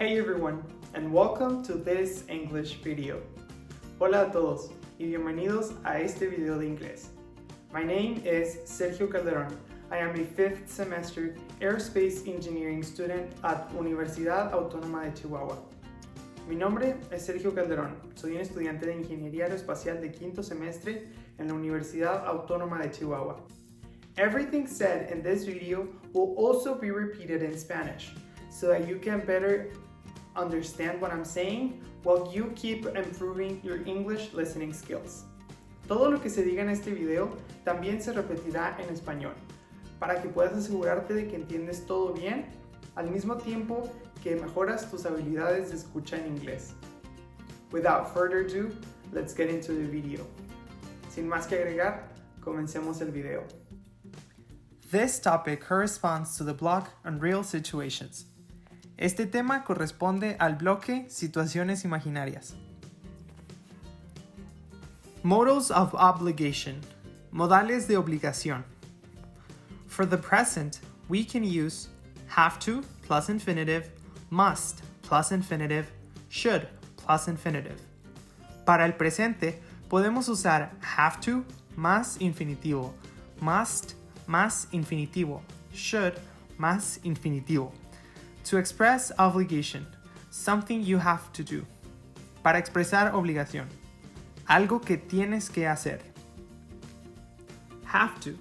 Hey everyone, and welcome to this English video. Hola a todos y bienvenidos a este video de inglés. My name is Sergio Calderón. I am a 5th semester aerospace engineering student at Universidad Autónoma de Chihuahua. Mi nombre es Sergio Calderón. Soy un estudiante de ingeniería aeroespacial de 5º semestre en la Universidad Autónoma de Chihuahua. Everything said in this video will also be repeated in Spanish, so that you can better understand what I'm saying while you keep improving your English listening skills. Todo lo que se diga en este video también se repetirá en español, para que puedas asegurarte de que entiendes todo bien, al mismo tiempo que mejoras tus habilidades de escucha en inglés. Without further ado, let's get into the video. Sin más que agregar, comencemos el video. This topic corresponds to the block on real situations. Este tema corresponde al bloque Situaciones Imaginarias. Modals of obligation. Modales de obligación. For the present, we can use have to plus infinitive, must plus infinitive, should plus infinitive. Para el presente, podemos usar have to más infinitivo, must más infinitivo, should más infinitivo. To express obligation, something you have to do. Para expresar obligación, algo que tienes que hacer. Have to,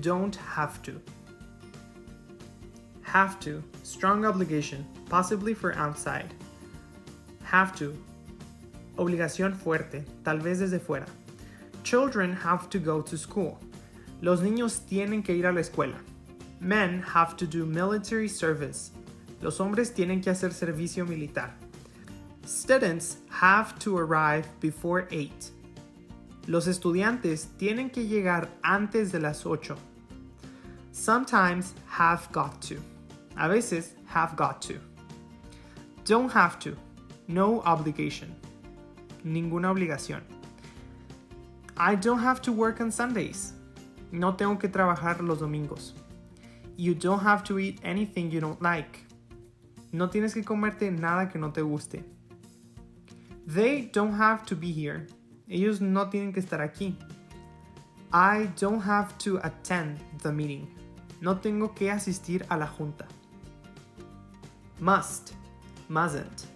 don't have to. Have to, strong obligation, possibly for outside. Have to, obligación fuerte, tal vez desde fuera. Children have to go to school. Los niños tienen que ir a la escuela. Men have to do military service. Los hombres tienen que hacer servicio militar. Students have to arrive before 8. Los estudiantes tienen que llegar antes de las 8. Sometimes have got to. A veces have got to. Don't have to. No obligation. Ninguna obligación. I don't have to work on Sundays. No tengo que trabajar los domingos. You don't have to eat anything you don't like. No tienes que comerte nada que no te guste. They don't have to be here. Ellos no tienen que estar aquí. I don't have to attend the meeting. No tengo que asistir a la junta. Must, mustn't.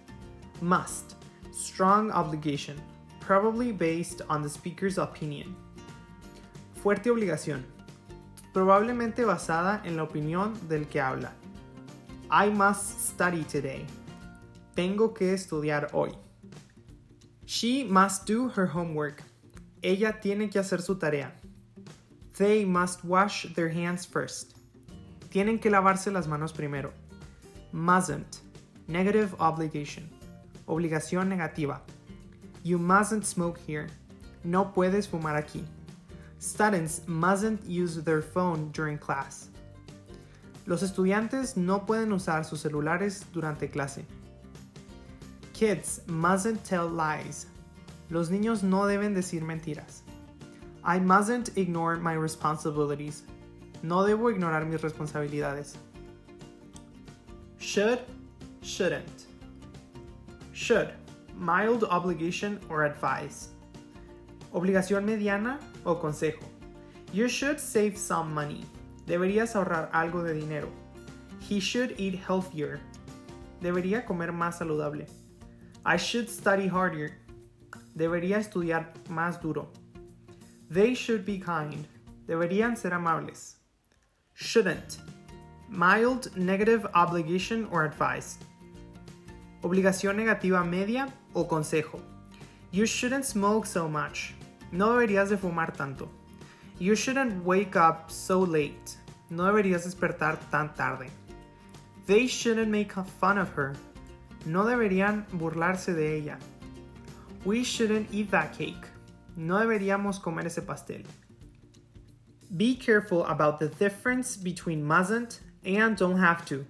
Must, strong obligation, probably based on the speaker's opinion. Fuerte obligación, probablemente basada en la opinión del que habla. I must study today. Tengo que estudiar hoy. She must do her homework. Ella tiene que hacer su tarea. They must wash their hands first. Tienen que lavarse las manos primero. Mustn't, negative obligation, obligación negativa. You mustn't smoke here. No puedes fumar aquí. Students mustn't use their phone during class. Los estudiantes no pueden usar sus celulares durante clase. Kids mustn't tell lies. Los niños no deben decir mentiras. I mustn't ignore my responsibilities. No debo ignorar mis responsabilidades. Should, shouldn't. Should, mild obligation or advice. Obligación mediana o consejo. You should save some money. Deberías ahorrar algo de dinero. He should eat healthier. Debería comer más saludable. I should study harder. Debería estudiar más duro. They should be kind. Deberían ser amables. Shouldn't. Mild negative obligation or advice. Obligación negativa media o consejo. You shouldn't smoke so much. No deberías de fumar tanto. You shouldn't wake up so late. No deberías despertar tan tarde. They shouldn't make fun of her. No deberían burlarse de ella. We shouldn't eat that cake. No deberíamos comer ese pastel. Be careful about the difference between mustn't and don't have to.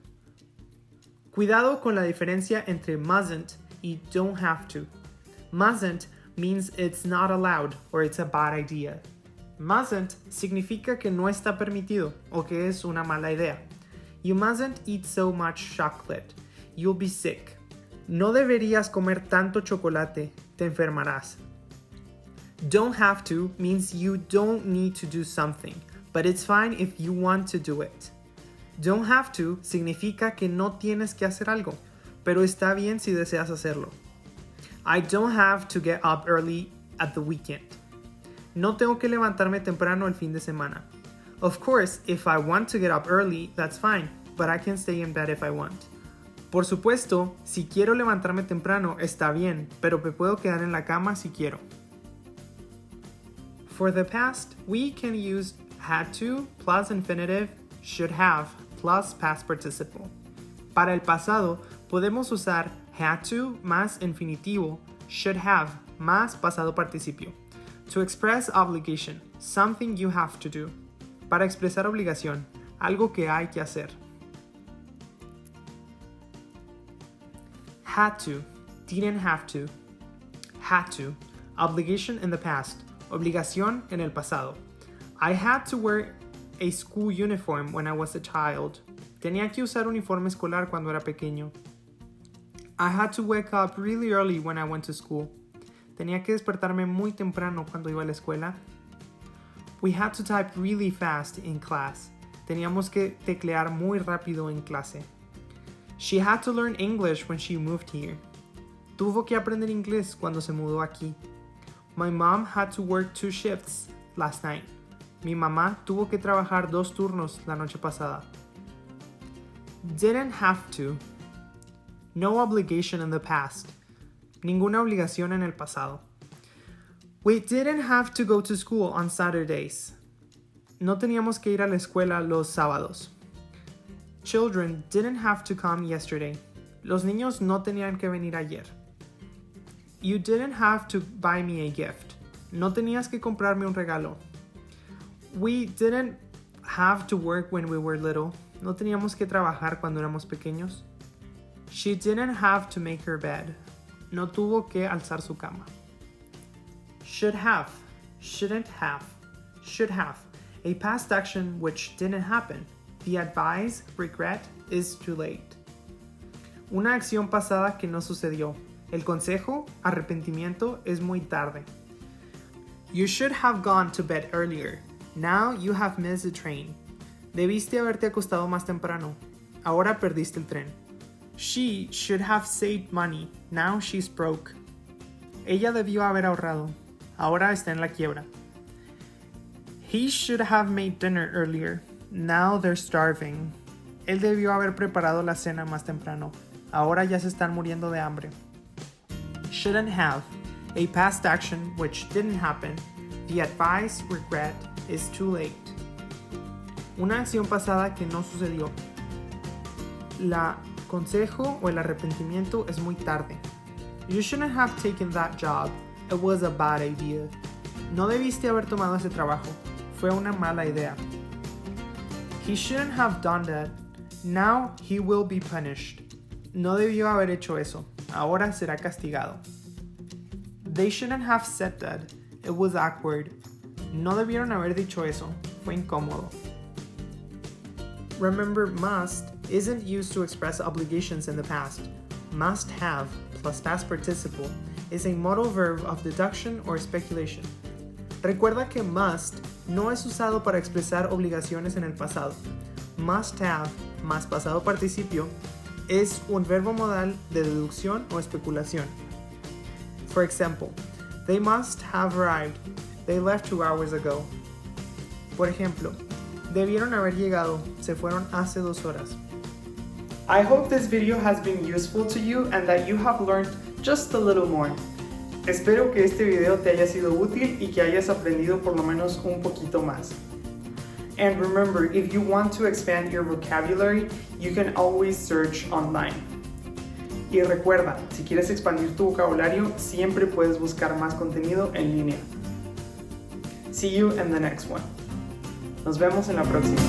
Cuidado con la diferencia entre mustn't y don't have to. Mustn't means it's not allowed or it's a bad idea. Mustn't significa que no está permitido o que es una mala idea. You mustn't eat so much chocolate. You'll be sick. No deberías comer tanto chocolate, te enfermarás. Don't have to means you don't need to do something, but it's fine if you want to do it. Don't have to significa que no tienes que hacer algo, pero está bien si deseas hacerlo. I don't have to get up early at the weekend. No tengo que levantarme temprano el fin de semana. Of course, if I want to get up early, that's fine, but I can stay in bed if I want. Por supuesto, si quiero levantarme temprano, está bien, pero me puedo quedar en la cama si quiero. For the past, we can use had to plus infinitive, should have plus past participle. Para el pasado, podemos usar had to más infinitivo, should have más pasado participio. To express obligation, something you have to do. Para expresar obligación, algo que hay que hacer. Had to, didn't have to. Had to, obligation in the past, obligación en el pasado. I had to wear a school uniform when I was a child. Tenía que usar uniforme escolar cuando era pequeño. I had to wake up really early when I went to school. Tenía que despertarme muy temprano cuando iba a la escuela. We had to type really fast in class. Teníamos que teclear muy rápido en clase. She had to learn English when she moved here. Tuvo que aprender inglés cuando se mudó aquí. My mom had to work 2 shifts last night. Mi mamá tuvo que trabajar 2 turnos la noche pasada. Didn't have to. No obligation in the past. Ninguna obligación en el pasado. We didn't have to go to school on Saturdays. No teníamos que ir a la escuela los sábados. Children didn't have to come yesterday. Los niños no tenían que venir ayer. You didn't have to buy me a gift. No tenías que comprarme un regalo. We didn't have to work when we were little. No teníamos que trabajar cuando éramos pequeños. She didn't have to make her bed. No tuvo que alzar su cama. Should have, shouldn't have, should have. A past action which didn't happen. The advice, regret, is too late. Una acción pasada que no sucedió. El consejo, arrepentimiento, es muy tarde. You should have gone to bed earlier. Now you have missed the train. Debiste haberte acostado más temprano. Ahora perdiste el tren. She should have saved money. Now she's broke. Ella debió haber ahorrado. Ahora está en la quiebra. He should have made dinner earlier. Now they're starving. Él debió haber preparado la cena más temprano. Ahora ya se están muriendo de hambre. Shouldn't have. A past action which didn't happen. The advice, regret, is too late. Una acción pasada que no sucedió. La consejo o el arrepentimiento es muy tarde. You shouldn't have taken that job. It was a bad idea. No debiste haber tomado ese trabajo. Fue una mala idea. He shouldn't have done that. Now he will be punished. No debió haber hecho eso. Ahora será castigado. They shouldn't have said that. It was awkward. No debieron haber dicho eso. Fue incómodo. Remember, must isn't used to express obligations in the past. Must have plus past participle is a modal verb of deduction or speculation. Recuerda que must no es usado para expresar obligaciones en el pasado. Must have más pasado participio es un verbo modal de deducción o especulación. For example, they must have arrived. They left 2 hours ago. Por ejemplo, debieron haber llegado. Se fueron hace 2 horas. I hope this video has been useful to you and that you have learned just a little more. Espero que este video te haya sido útil y que hayas aprendido por lo menos un poquito más. And remember, if you want to expand your vocabulary, you can always search online. Y recuerda, si quieres expandir tu vocabulario, siempre puedes buscar más contenido en línea. See you in the next one. Nos vemos en la próxima.